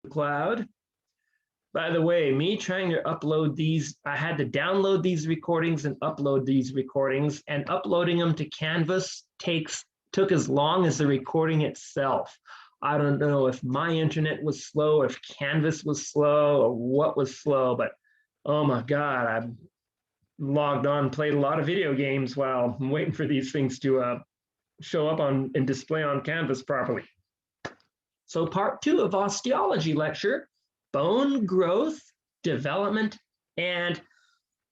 cloud. By the way, me trying to upload these, I had to download these recordings and upload these recordings, and uploading them to Canvas took as long as the recording itself. I don't know if my internet was slow, if Canvas was slow, or what was slow, but oh my God, I logged on, played a lot of video games while I'm waiting for these things to show up on and display on Canvas properly. So part 2 of osteology lecture, bone growth, development, and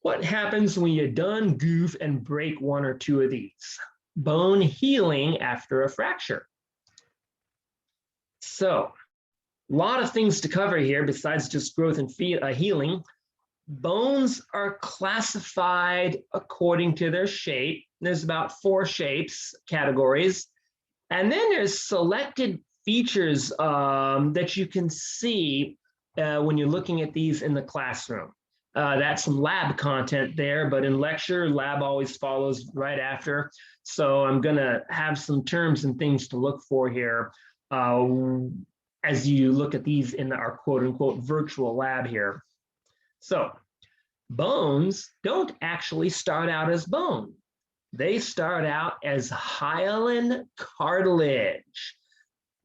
what happens when you done goof and break 1 or 2 of these. Bone healing after a fracture. So a lot of things to cover here besides just growth and healing. Bones are classified according to their shape. There's about 4 shapes, categories. And then there's selected features that you can see when you're looking at these in the classroom. That's some lab content there, but in lecture, lab always follows right after. So I'm gonna have some terms and things to look for here as you look at these in our quote unquote virtual lab here. So bones don't actually start out as bone. They start out as hyaline cartilage.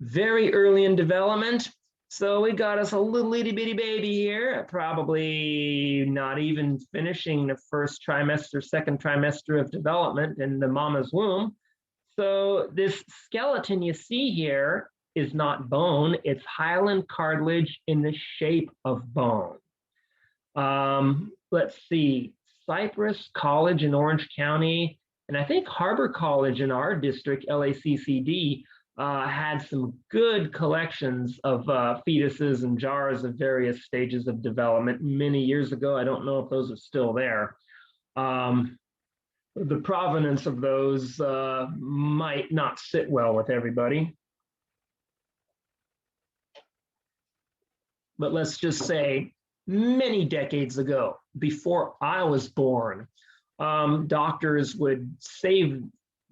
Very early in development. So we got us a little itty bitty baby here, probably not even finishing the first trimester, second trimester of development in the mama's womb. So this skeleton you see here is not bone, it's hyaline cartilage in the shape of bone. Let's see, Cypress College in Orange County, and I think Harbor College in our district, LACCD, had some good collections of fetuses and jars of various stages of development many years ago. I don't know if those are still there. The provenance of those might not sit well with everybody. But let's just say many decades ago, before I was born, doctors would save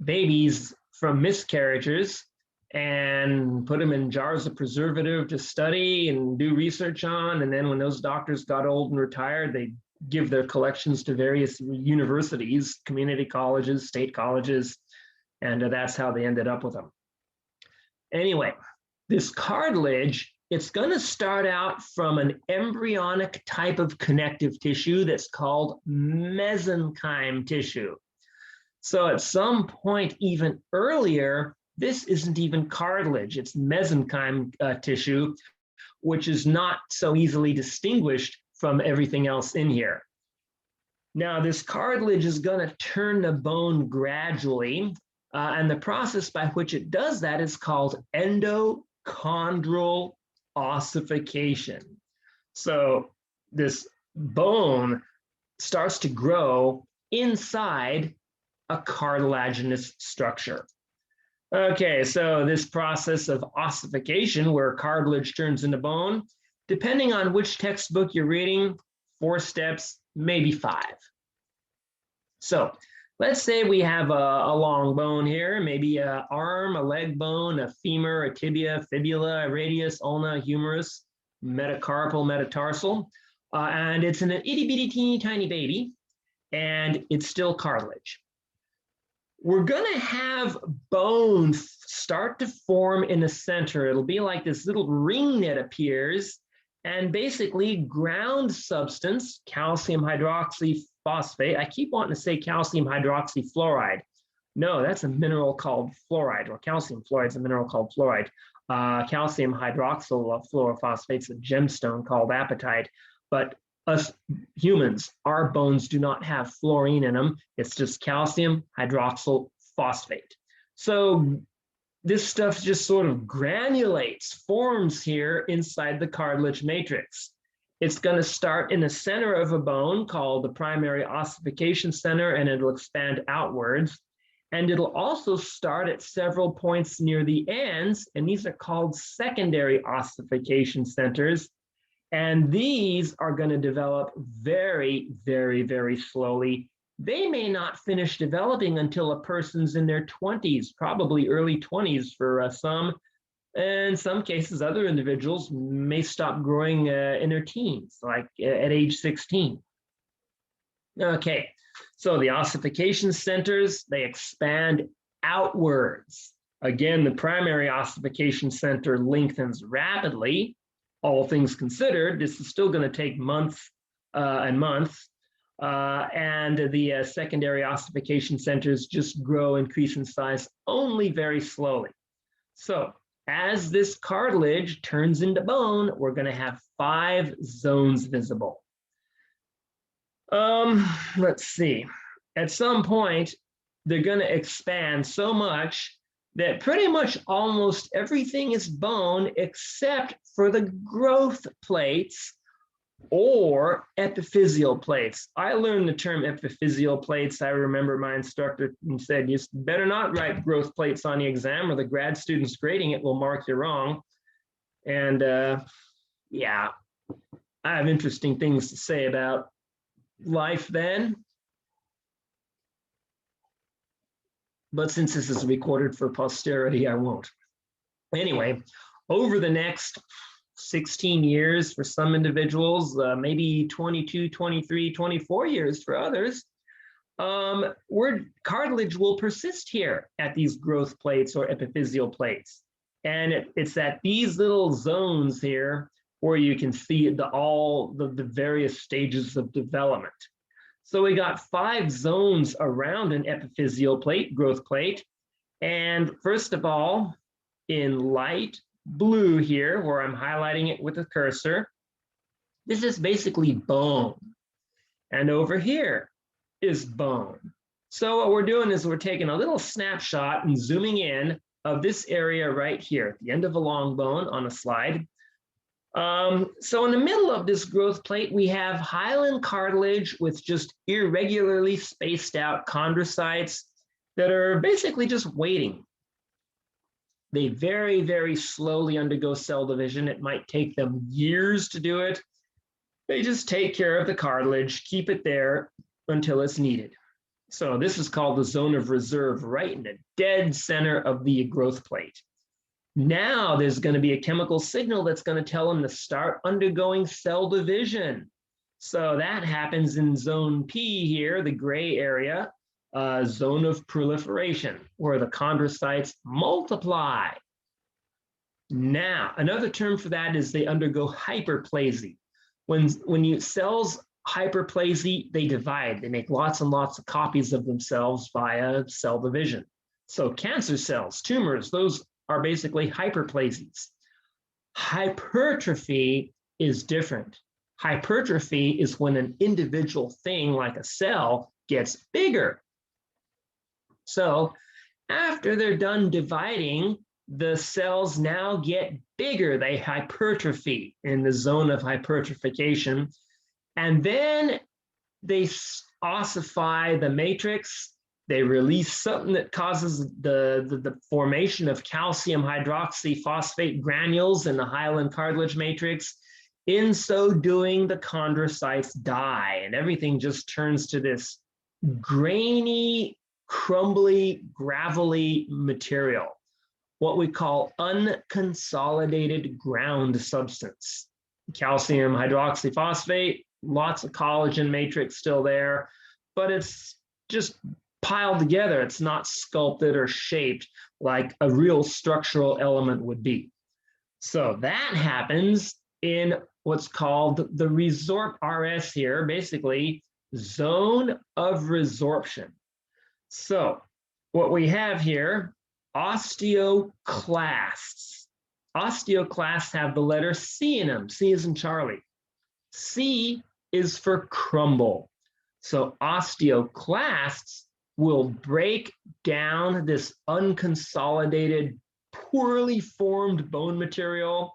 babies from miscarriages and put them in jars of preservative to study and do research on. And then when those doctors got old and retired, they give their collections to various universities, community colleges, state colleges, and that's how they ended up with them. Anyway, this cartilage, it's going to start out from an embryonic type of connective tissue that's called mesenchyme tissue. So at some point even earlier, this isn't even cartilage, it's mesenchyme tissue, which is not so easily distinguished from everything else in here. Now, this cartilage is going to turn the bone gradually, and the process by which it does that is called endochondral ossification. So this bone starts to grow inside a cartilaginous structure. Okay, so this process of ossification, where cartilage turns into bone, depending on which textbook you're reading, 4 steps, maybe 5. So let's say we have a long bone here, maybe an arm, a leg bone, a femur, a tibia, fibula, a radius, ulna, humerus, metacarpal, metatarsal, and it's an itty bitty teeny tiny baby, and it's still cartilage. We're going to have bone start to form in the center. It'll be like this little ring that appears, and basically ground substance, calcium hydroxyphosphate. I keep wanting to say calcium hydroxyfluoride. No, that's a mineral called fluoride, or calcium fluoride is a mineral called fluoride. Calcium hydroxyl fluorophosphate's a gemstone called apatite. But us humans, our bones do not have fluorine in them. It's just calcium hydroxyl phosphate. So this stuff just sort of granulates, forms here inside the cartilage matrix. It's going to start in the center of a bone called the primary ossification center, and it'll expand outwards. And it'll also start at several points near the ends, and these are called secondary ossification centers. And these are going to develop very, very, very slowly. They may not finish developing until a person's in their 20s, probably early 20s for some. And in some cases, other individuals may stop growing in their teens, like at age 16. Okay, so the ossification centers, they expand outwards. Again, the primary ossification center lengthens rapidly. All things considered, this is still going to take months and months. And the secondary ossification centers just grow, increase in size only very slowly. So as this cartilage turns into bone, we're going to have 5 zones visible. Let's see. At some point, they're going to expand so much that pretty much almost everything is bone except for the growth plates or epiphyseal plates. I learned the term epiphyseal plates. I remember my instructor said, you better not write growth plates on the exam or the grad students grading it will mark you wrong. And yeah, I have interesting things to say about life then. But since this is recorded for posterity, I won't. Anyway, over the next 16 years for some individuals, maybe 22, 23, 24 years for others, cartilage will persist here at these growth plates or epiphyseal plates. And it's at these little zones here where you can see all the various stages of development. So we got 5 zones around an epiphyseal plate, growth plate. And first of all, in light blue here, where I'm highlighting it with a cursor, this is basically bone. And over here is bone. So what we're doing is we're taking a little snapshot and zooming in of this area right here at the end of a long bone on a slide. So in the middle of this growth plate, we have hyaline cartilage with just irregularly spaced out chondrocytes that are basically just waiting. They very, very slowly undergo cell division. It might take them years to do it. They just take care of the cartilage, keep it there until it's needed. So this is called the zone of reserve, right in the dead center of the growth plate. Now there's going to be a chemical signal that's going to tell them to start undergoing cell division. So that happens in zone P here, the gray area, zone of proliferation, where the chondrocytes multiply. Now, another term for that is they undergo hyperplasia. When cells hyperplasia, they divide. They make lots and lots of copies of themselves via cell division. So cancer cells, tumors, those are basically hyperplasias. Hypertrophy is different. Hypertrophy is when an individual thing like a cell gets bigger. So after they're done dividing, the cells now get bigger. They hypertrophy in the zone of hypertrophication. And then they ossify the matrix. They release something that causes the formation of calcium hydroxyphosphate granules in the hyaline cartilage matrix. In so doing, the chondrocytes die, and everything just turns to this grainy, crumbly, gravelly material, what we call unconsolidated ground substance. Calcium hydroxyphosphate, lots of collagen matrix still there, but it's just piled together. It's not sculpted or shaped like a real structural element would be. So that happens in what's called the RS here, basically zone of resorption. So what we have here, osteoclasts. Osteoclasts have the letter C in them. C is in Charlie. C is for crumble. So osteoclasts will break down this unconsolidated, poorly formed bone material,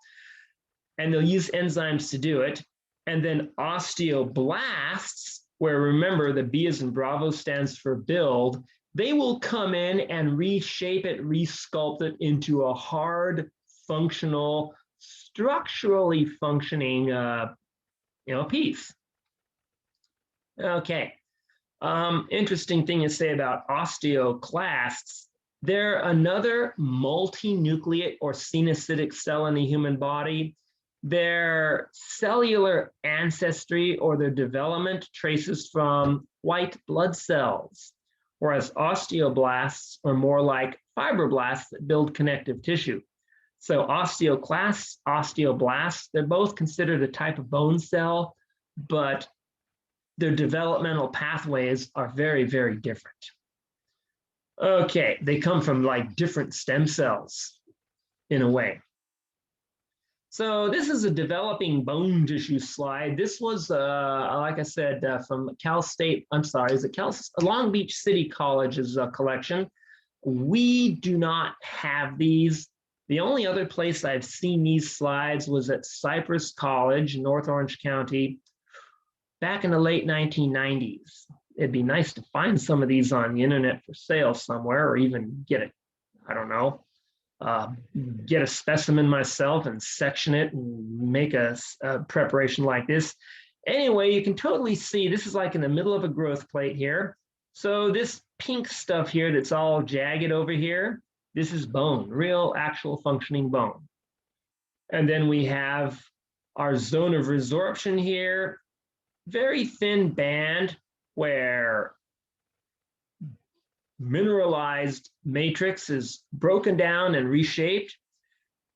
and they'll use enzymes to do it. And then osteoblasts, where remember the B as in Bravo stands for build, they will come in and reshape it, resculpt it into a hard, functional, structurally functioning piece. Okay. Interesting thing to say about osteoclasts. They're another multinucleate or cenocytic cell in the human body. Or cenocytic cell in the human body. Their cellular ancestry or their development traces from white blood cells, whereas osteoblasts are more like fibroblasts that build connective tissue. So osteoblasts, they're both considered a type of bone cell, but their developmental pathways are very, very different. Okay, they come from like different stem cells in a way. So this is a developing bone tissue slide. This was, like I said, from Cal State, I'm sorry, is it Long Beach City College's collection. We do not have these. The only other place I've seen these slides was at Cypress College, North Orange County, back in the late 1990s. It'd be nice to find some of these on the internet for sale somewhere, or even get it, I don't know, get a specimen myself and section it and make a preparation like this. Anyway, you can totally see this is like in the middle of a growth plate here. So this pink stuff here that's all jagged over here, this is bone, real actual functioning bone. And then we have our zone of resorption here, very thin band where mineralized matrix is broken down and reshaped.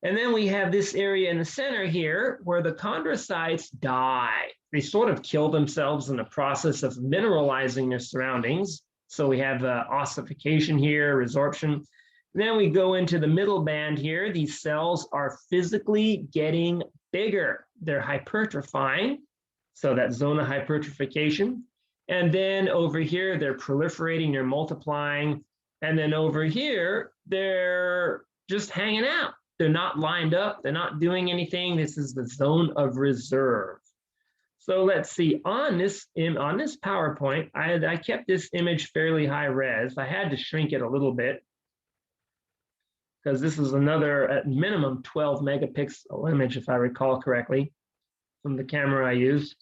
And then we have this area in the center here where the chondrocytes die. They sort of kill themselves in the process of mineralizing their surroundings. So we have ossification here, resorption. Then we go into the middle band here. These cells are physically getting bigger. They're hypertrophying. So that zone of hypertrophication. And then over here, they're proliferating, they're multiplying. And then over here, they're just hanging out. They're not lined up. They're not doing anything. This is the zone of reserve. So let's see, on this PowerPoint, I kept this image fairly high res. I had to shrink it a little bit because this is another, at minimum, 12 megapixel image, if I recall correctly, from the camera I used.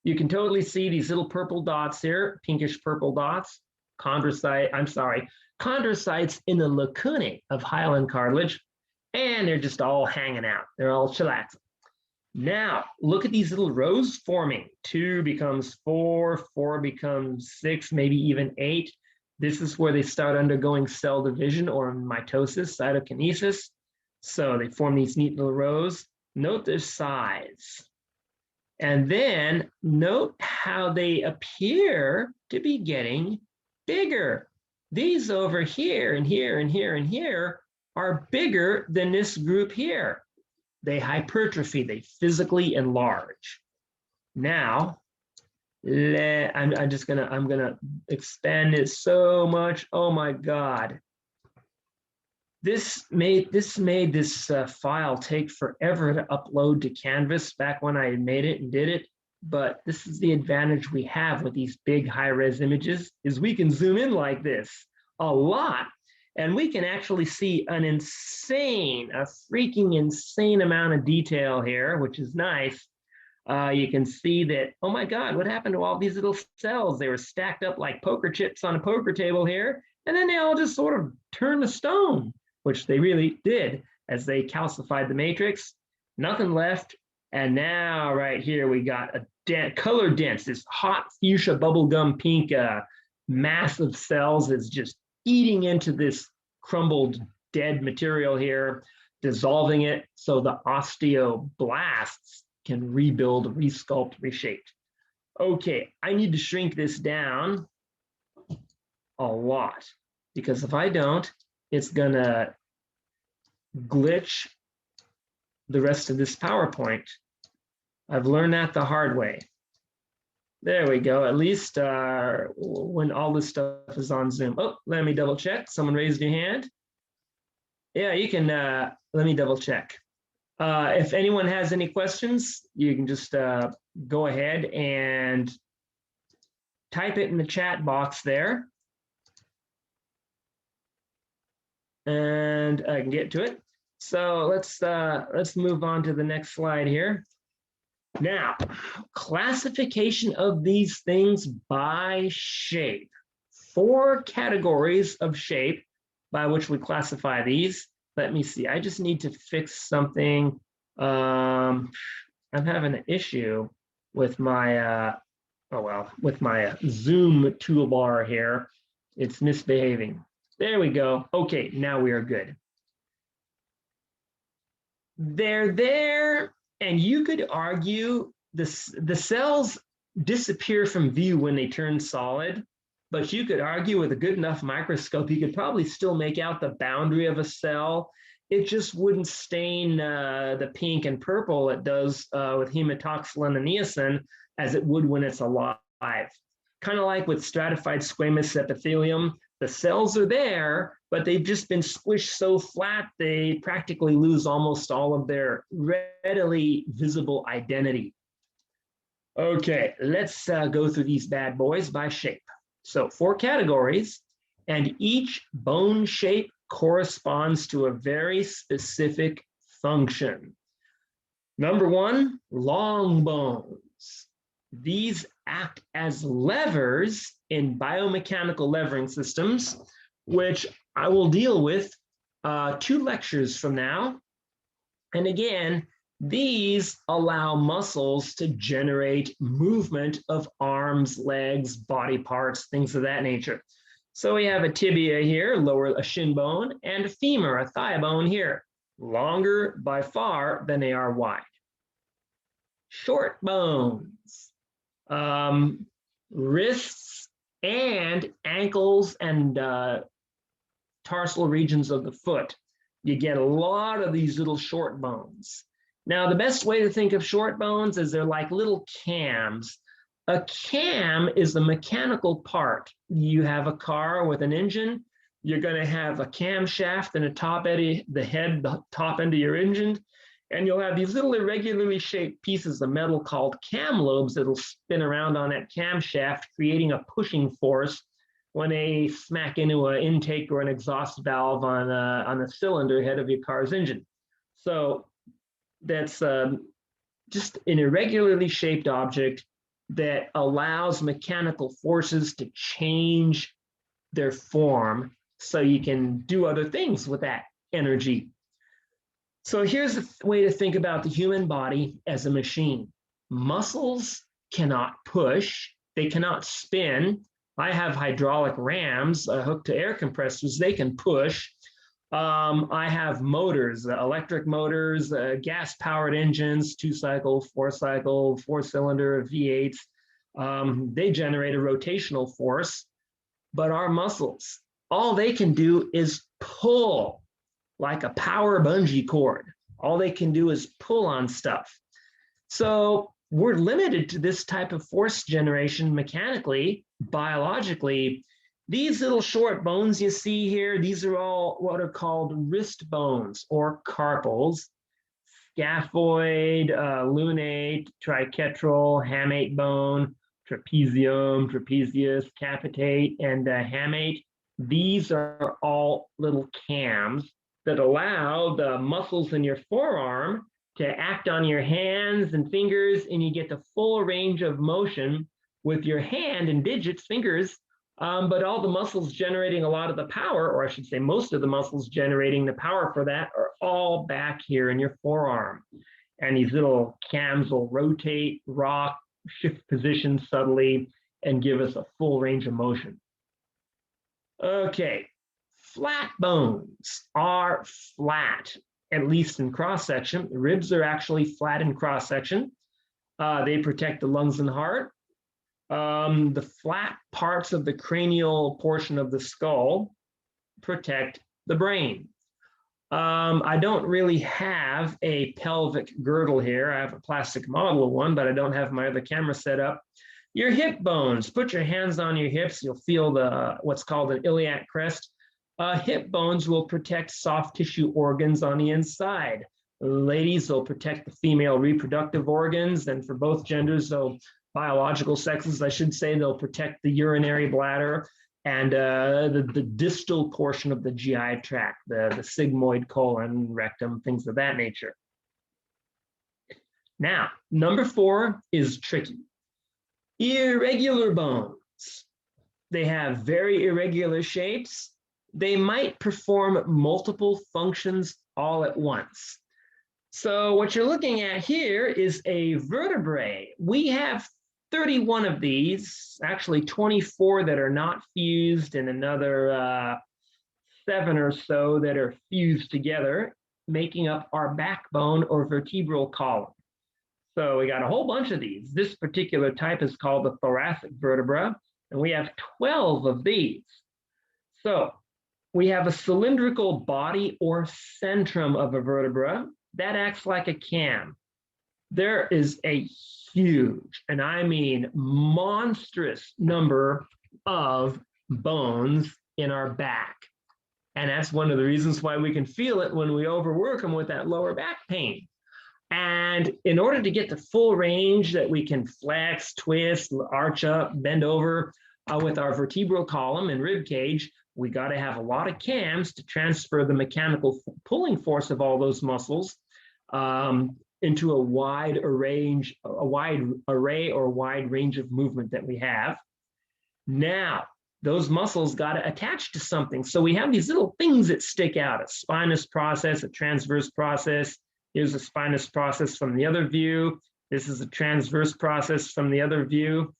You can totally see these little purple dots here, pinkish purple dots, chondrocytes in the lacunae of hyaline cartilage, and they're just all hanging out. They're all chillaxing. Now, look at these little rows forming. 2 becomes 4, 4 becomes 6, maybe even 8. This is where they start undergoing cell division or mitosis, cytokinesis. So they form these neat little rows. Note their size. And then note how they appear to be getting bigger. These over here and here and here and here are bigger than this group here. They hypertrophy, they physically enlarge. Now, I'm gonna expand it so much. Oh my God. This made this file take forever to upload to Canvas back when I made it and did it. But this is the advantage we have with these big high-res images, is we can zoom in like this a lot, and we can actually see a freaking insane amount of detail here, which is nice. You can see that, oh my God, what happened to all these little cells? They were stacked up like poker chips on a poker table here, and then they all just sort of turned to stone, which they really did as they calcified the matrix. Nothing left. And now right here, we got a color dense, this hot fuchsia bubblegum pink mass of cells is just eating into this crumbled dead material here, dissolving it so the osteoblasts can rebuild, resculpt, reshape. Okay, I need to shrink this down a lot, because if I don't, it's gonna glitch the rest of this PowerPoint. I've learned that the hard way. There we go, at least when all this stuff is on Zoom. Oh, let me double check. Someone raised your hand. Yeah, you can, let me double check. If anyone has any questions, you can just go ahead and type it in the chat box there. And I can get to it. So let's move on to the next slide here. Now, classification of these things by shape. 4 categories of shape by which we classify these. Let me see. I just need to fix something. I'm having an issue with my, with my Zoom toolbar here. It's misbehaving. There we go. Okay, now we are good. They're there, and you could argue the cells disappear from view when they turn solid, but you could argue with a good enough microscope, you could probably still make out the boundary of a cell. It just wouldn't stain the pink and purple it does with hematoxylin and niacin as it would when it's alive. Kind of like with stratified squamous epithelium, the cells are there, but they've just been squished so flat they practically lose almost all of their readily visible identity. Okay, let's go through these bad boys by shape. So 4 categories, and each bone shape corresponds to a very specific function. Number 1, long bones. These act as levers in biomechanical levering systems, which I will deal with 2 lectures from now. And again, these allow muscles to generate movement of arms, legs, body parts, things of that nature. So we have a tibia here, a shin bone, and a femur, a thigh bone here, longer by far than they are wide. Short bones. Wrists and ankles and tarsal regions of the foot. You get a lot of these little short bones. Now, the best way to think of short bones is they're like little cams. A cam is the mechanical part. You have a car with an engine. You're going to have a camshaft and a top end, the top end of your engine. And you'll have these little irregularly shaped pieces of metal called cam lobes that'll spin around on that camshaft, creating a pushing force when they smack into an intake or an exhaust valve on a cylinder head of your car's engine. So that's just an irregularly shaped object that allows mechanical forces to change their form so you can do other things with that energy. So here's a way to think about the human body as a machine. Muscles cannot push, they cannot spin. I have hydraulic rams hooked to air compressors, they can push. I have motors, electric motors, gas-powered engines, 2-cycle, 4-cycle, 4-cylinder V8s. They generate a rotational force, but our muscles, all they can do is pull, like a power bungee cord. All they can do is pull on stuff. So we're limited to this type of force generation mechanically, biologically. These little short bones you see here, these are all what are called wrist bones or carpals. Scaphoid, lunate, triquetral, hamate bone, trapezium, trapezius, capitate, and hamate. These are all little cams that allow the muscles in your forearm to act on your hands and fingers, and you get the full range of motion with your hand and digits, fingers, but all the muscles generating a lot of the power, or I should say most of the muscles generating the power for that, are all back here in your forearm. And these little cams will rotate, rock, shift position subtly, and give us a full range of motion. Okay. Flat bones are flat, at least in cross-section. The ribs are actually flat in cross-section. They protect the lungs and heart. The flat parts of the cranial portion of the skull protect the brain. I don't really have a pelvic girdle here. I have a plastic model of one, but I don't have my other camera set up. Your hip bones, put your hands on your hips. You'll feel what's called an iliac crest. Hip bones will protect soft tissue organs on the inside. Ladies will protect the female reproductive organs, and for both genders, so biological sexes, I should say, they'll protect the urinary bladder and the distal portion of the GI tract, the sigmoid colon, rectum, things of that nature. Now, number 4 is tricky. Irregular bones. They have very irregular shapes. they might perform multiple functions all at once. So what you're looking at here is a vertebrae. We have 31 of these, actually 24 that are not fused and another 7 or so that are fused together, making up our backbone or vertebral column. So we got a whole bunch of these. This particular type is called the thoracic vertebra, and we have 12 of these. So we have a cylindrical body or centrum of a vertebra that acts like a cam. There is a huge, and I mean monstrous number of bones in our back. And that's one of the reasons why we can feel it when we overwork them with that lower back pain. And in order to get the full range that we can flex, twist, arch up, bend over with our vertebral column and rib cage, we got to have a lot of cams to transfer the mechanical pulling force of all those muscles into a wide array or wide range of movement that we have. Now, those muscles got to attach to something. So we have these little things that stick out, a spinous process, a transverse process. Here's a spinous process from the other view. This is a transverse process from the other view.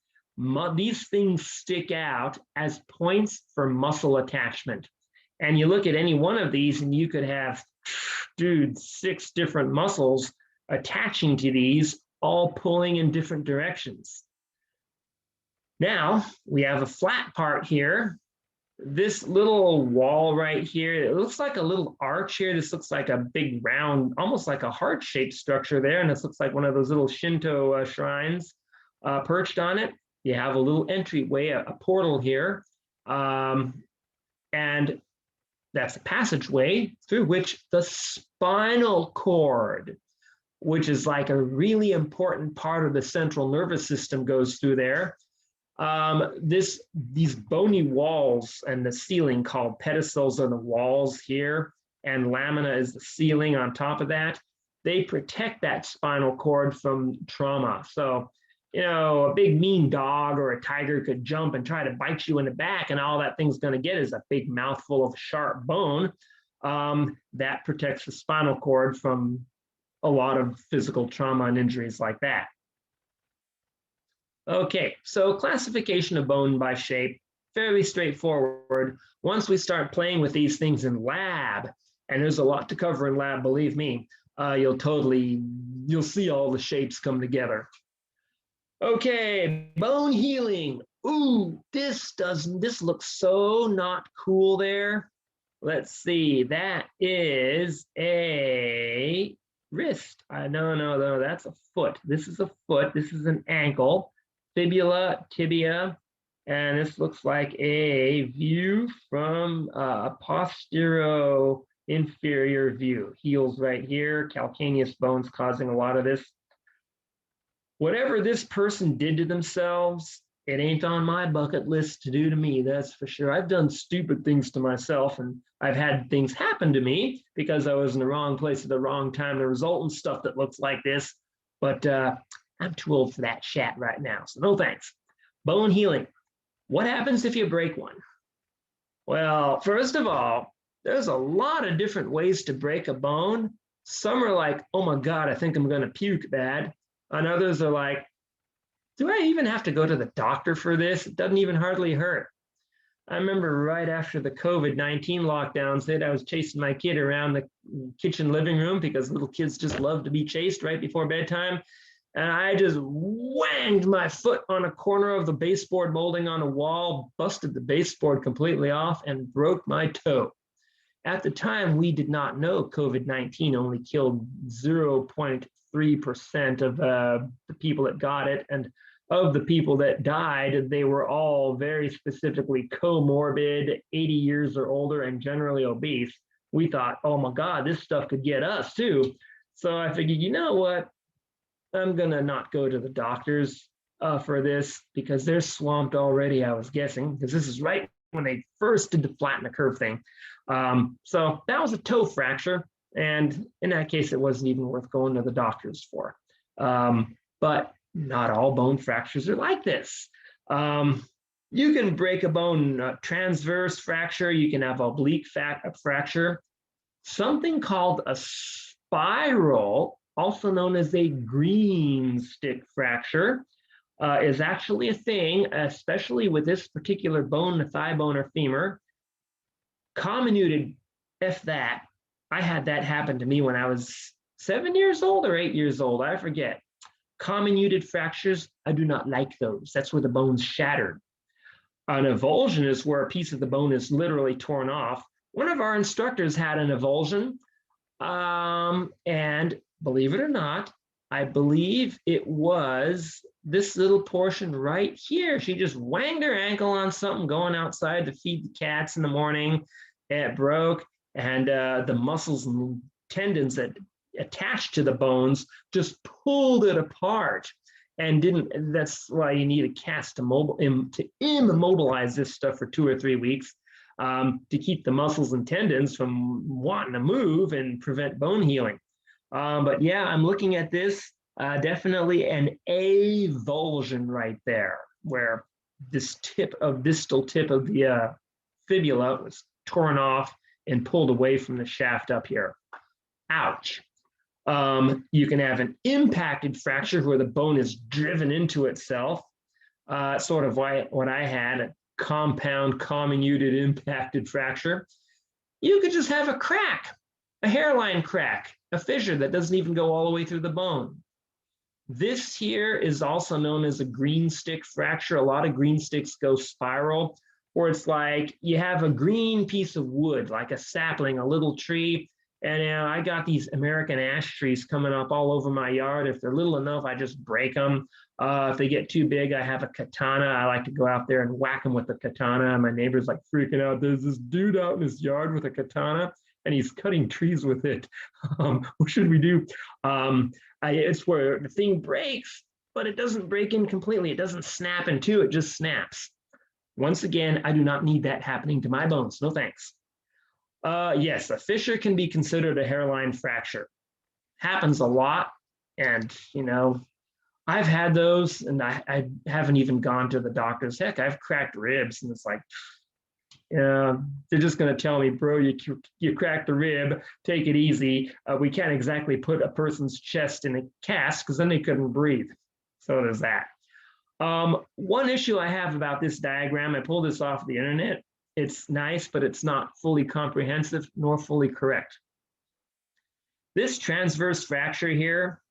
These things stick out as points for muscle attachment. And you look at any one of these and you could have, 6 different muscles attaching to these, all pulling in different directions. Now we have a flat part here. This little wall right here, it looks like a little arch here. This looks like a big round, almost like a heart-shaped structure there. And this looks like one of those little Shinto shrines perched on it. You have a little entryway, a portal here. And that's a passageway through which the spinal cord, which is like a really important part of the central nervous system, goes through there. These bony walls and the ceiling called pedestals are the walls here, and lamina is the ceiling on top of that. They protect that spinal cord from trauma. So, a big mean dog or a tiger could jump and try to bite you in the back, and all that thing's going to get is a big mouthful of sharp bone. That protects the spinal cord from a lot of physical trauma and injuries like that. Okay, so classification of bone by shape, fairly straightforward. Once we start playing with these things in lab, and there's a lot to cover in lab, believe me, you'll see all the shapes come together. Okay, bone healing. Ooh, this looks so not cool there. Let's see, that is a wrist. No, that's a foot. This is a foot, this is an ankle. Fibula, tibia, and this looks like a view from a posterior-inferior view. Heels right here, calcaneus bones causing a lot of this. Whatever this person did to themselves, it ain't on my bucket list to do to me, that's for sure. I've done stupid things to myself, and I've had things happen to me because I was in the wrong place at the wrong time, the result in stuff that looks like this. But I'm too old for that chat right now, so no thanks. Bone healing. What happens if you break one? Well, first of all, there's a lot of different ways to break a bone. Some are like, oh my God, I think I'm gonna puke bad. And others are like, do I even have to go to the doctor for this? It doesn't even hardly hurt. I remember right after the COVID-19 lockdowns hit, I was chasing my kid around the kitchen living room because little kids just love to be chased right before bedtime. And I just whanged my foot on a corner of the baseboard molding on a wall, busted the baseboard completely off, and broke my toe. At the time, we did not know COVID-19 only killed 0.3% of the people that got it. And of the people that died, they were all very specifically comorbid, 80 years or older, and generally obese. We thought, oh my God, this stuff could get us too. So I figured, you know what? I'm gonna not go to the doctors for this because they're swamped already, I was guessing, because this is right when they first did the flatten the curve thing. So that was a toe fracture. And in that case, it wasn't even worth going to the doctors for. But not all bone fractures are like this. You can break a bone transverse fracture. You can have oblique fracture. Something called a spiral, also known as a green stick fracture, is actually a thing, especially with this particular bone, the thigh bone or femur. Comminuted, if that. I had that happen to me when I was 7 years old or 8 years old, I forget. Comminuted fractures, I do not like those. That's where the bone's shattered. An avulsion is where a piece of the bone is literally torn off. One of our instructors had an avulsion, and believe it or not, I believe it was this little portion right here. She just wanged her ankle on something going outside to feed the cats in the morning. It broke, and the muscles and tendons that attached to the bones just pulled it apart. And didn't. That's why you need a cast to immobilize this stuff for 2 or 3 weeks to keep the muscles and tendons from wanting to move and prevent bone healing. But yeah, I'm looking at this, definitely an avulsion right there, where this distal tip of the fibula was torn off and pulled away from the shaft up here. Ouch. You can have an impacted fracture where the bone is driven into itself, sort of what I had, a compound comminuted impacted fracture. You could just have a crack, a hairline crack, a fissure that doesn't even go all the way through the bone. This here is also known as a green stick fracture. A lot of green sticks go spiral, or it's like you have a green piece of wood, like a sapling, a little tree. And I got these American ash trees coming up all over my yard. If they're little enough, I just break them. If they get too big, I have a katana. I like to go out there and whack them with the katana. My neighbor's like freaking out. There's this dude out in his yard with a katana, and he's cutting trees with it. What should we do? It's where the thing breaks, but it doesn't break in completely. It doesn't snap in two. It just snaps. Once again, I do not need that happening to my bones. No thanks. Yes, a fissure can be considered a hairline fracture. Happens a lot, and I've had those, and I haven't even gone to the doctors. Heck, I've cracked ribs, and it's like, they're just going to tell me, bro, you cracked a rib, take it easy. We can't exactly put a person's chest in a cast because then they couldn't breathe. So there's that. One issue I have about this diagram, I pulled this off the internet. It's nice, but it's not fully comprehensive nor fully correct. This transverse fracture here,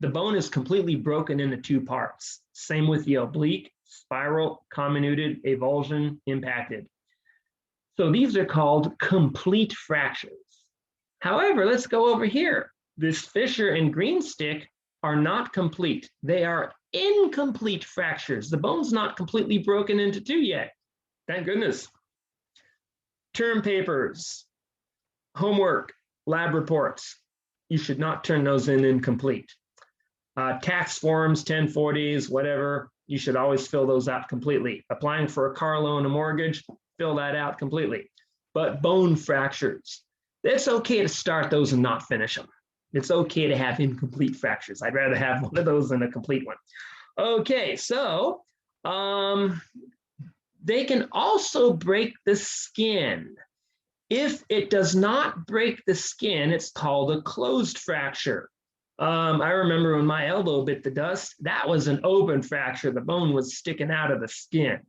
the bone is completely broken into 2 parts. Same with the oblique, spiral, comminuted, avulsion, impacted. So these are called complete fractures. However, let's go over here. This fissure and green stick are not complete. They are incomplete fractures. The bone's not completely broken into 2 yet. Thank goodness. Term papers, homework, lab reports. You should not turn those in incomplete. Tax forms, 1040s, whatever, you should always fill those out completely. Applying for a car loan, a mortgage, fill that out completely. But bone fractures, it's okay to start those and not finish them. It's okay to have incomplete fractures. I'd rather have one of those than a complete one. Okay, so they can also break the skin. If it does not break the skin, it's called a closed fracture. I remember when my elbow bit the dust, that was an open fracture. The bone was sticking out of the skin.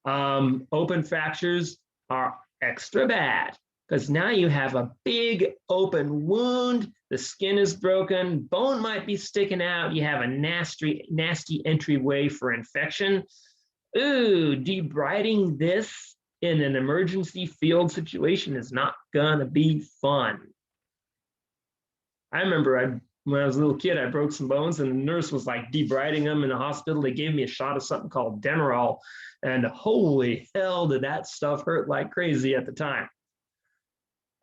Open fractures are extra bad because now you have a big open wound. The skin is broken, bone might be sticking out. You have a nasty entryway for infection. Ooh, debriding this in an emergency field situation is not gonna be fun. I remember when I was a little kid, I broke some bones and the nurse was like debriding them in the hospital. They gave me a shot of something called Demerol, and holy hell did that stuff hurt like crazy at the time.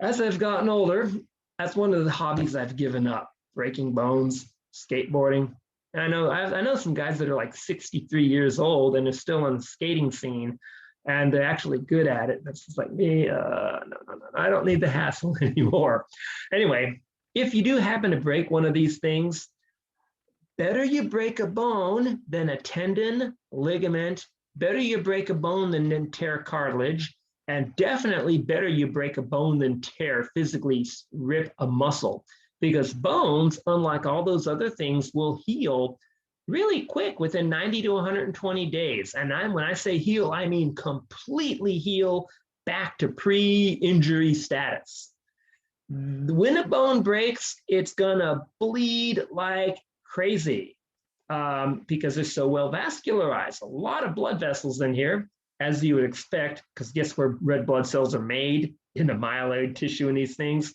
As I've gotten older, that's one of the hobbies I've given up, breaking bones, skateboarding. And I know some guys that are like 63 years old and are still on the skating scene, and they're actually good at it. That's just like me. No, I don't need the hassle anymore. Anyway, if you do happen to break one of these things, better you break a bone than a tendon, ligament, better you break a bone than tear cartilage, and definitely better you break a bone than tear, physically rip a muscle, because bones, unlike all those other things, will heal really quick within 90 to 120 days. And when I say heal, I mean completely heal back to pre-injury status. When a bone breaks, it's gonna bleed like crazy because they're so well vascularized. A lot of blood vessels in here, as you would expect, because guess where red blood cells are made? In the myeloid tissue in these things.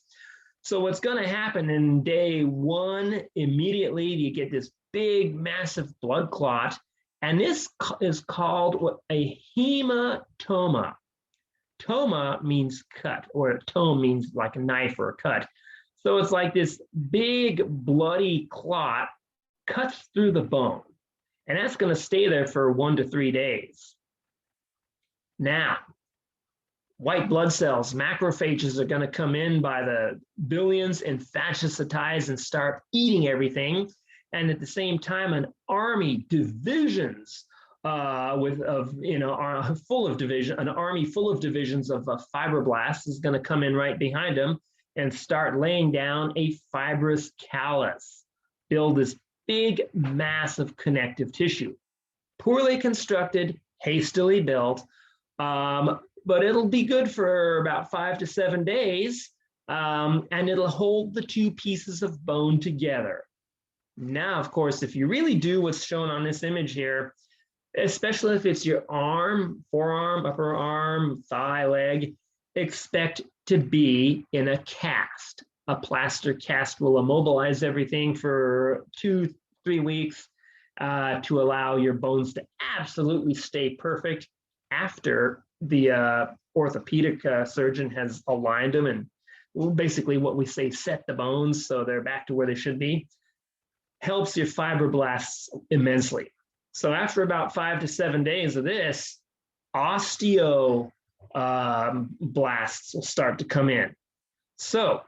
So what's going to happen in day one, immediately you get this big, massive blood clot, and this is called a hematoma. Toma means cut, or a tome means like a knife or a cut. So it's like this big bloody clot cuts through the bone, and that's going to stay there for 1 to 3 days. Now, white blood cells, macrophages, are going to come in by the billions and phagocytize and start eating everything. And at the same time, an army, divisions full of division, an army full of divisions of fibroblasts is going to come in right behind them and start laying down a fibrous callus, build this big, massive connective tissue, poorly constructed, hastily built. But it'll be good for about 5 to 7 days, and it'll hold the two pieces of bone together. Now, of course, if you really do what's shown on this image here, especially if it's your arm, forearm, upper arm, thigh, leg, expect to be in a cast. A plaster cast will immobilize everything for 2-3 weeks to allow your bones to absolutely stay perfect after the orthopedic surgeon has aligned them and basically what we say, set the bones so they're back to where they should be. Helps your fibroblasts immensely. So after about 5 to 7 days of this, osteoblasts will start to come in. So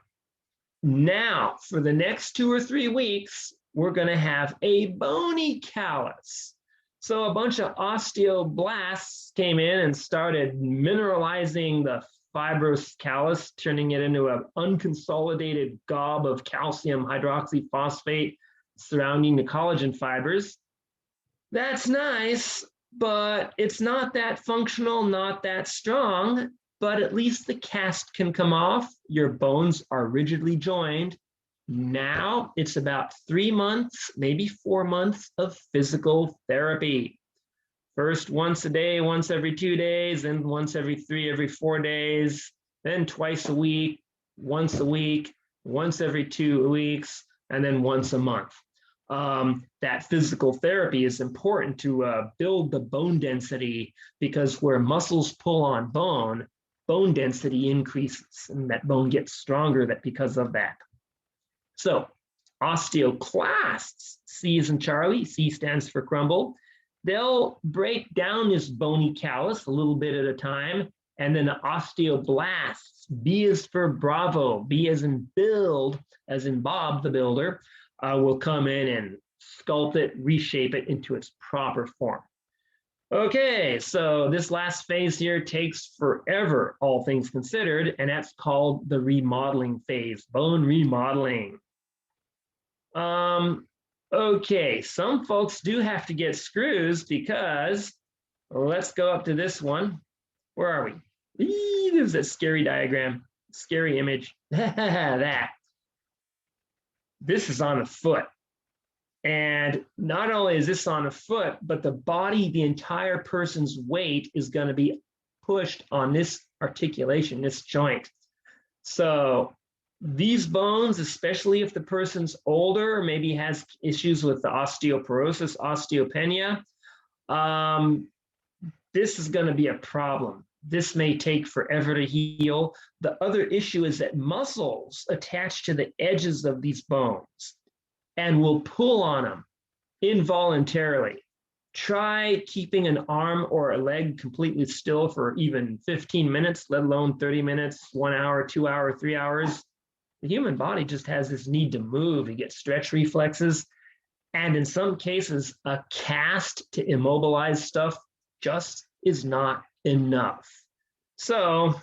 now for the next 2 or 3 weeks, we're going to have a bony callus. So a bunch of osteoblasts came in and started mineralizing the fibrous callus, turning it into an unconsolidated gob of calcium hydroxyphosphate surrounding the collagen fibers. That's nice, but it's not that functional, not that strong, but at least the cast can come off. Your bones are rigidly joined. Now it's about 3 months, maybe 4 months of physical therapy. First once a day, once every 2 days, then once every 3, every 4 days, then twice a week, once every 2 weeks, and then once a month. That physical therapy is important to build the bone density, because where muscles pull on bone, bone density increases and that bone gets stronger because of that. So osteoclasts, C as in Charlie, C stands for crumble. They'll break down this bony callus a little bit at a time. And then the osteoblasts, B is for Bravo, B as in build, as in Bob the Builder, will come in and sculpt it, reshape it into its proper form. Okay, so this last phase here takes forever, all things considered, and that's called the remodeling phase, bone remodeling. Okay, some folks do have to get screws because, let's go up to this one. Where are we? There's that scary diagram, scary image. That. This is on a foot. And not only is this on a foot, but the body, the entire person's weight is going to be pushed on this articulation, this joint. So these bones, especially if the person's older, or maybe has issues with the osteoporosis, osteopenia, this is going to be a problem. This may take forever to heal. The other issue is that muscles attach to the edges of these bones and will pull on them involuntarily. Try keeping an arm or a leg completely still for even 15 minutes, let alone 30 minutes, 1 hour, 2 hours, 3 hours. The human body just has this need to move. You get stretch reflexes. And in some cases, a cast to immobilize stuff just is not enough. So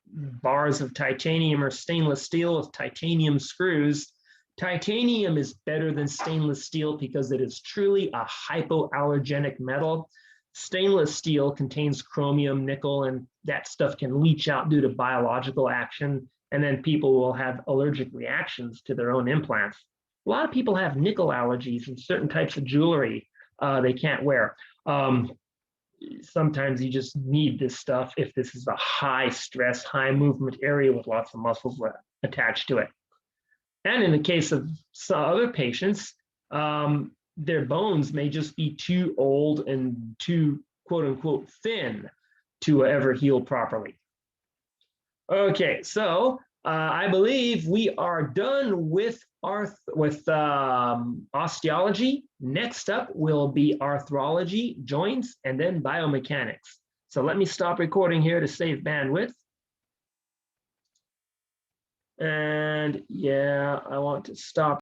bars of titanium or stainless steel with titanium screws. Titanium is better than stainless steel because it is truly a hypoallergenic metal. Stainless steel contains chromium, nickel, and that stuff can leach out due to biological action, and then people will have allergic reactions to their own implants. A lot of people have nickel allergies and certain types of jewelry they can't wear. Sometimes you just need this stuff if this is a high stress, high movement area with lots of muscles attached to it. And in the case of some other patients, their bones may just be too old and too quote unquote thin to ever heal properly. Okay, so I believe we are done with osteology. Next up will be arthrology, joints, and then biomechanics. So let me stop recording here to save bandwidth. And yeah, I want to stop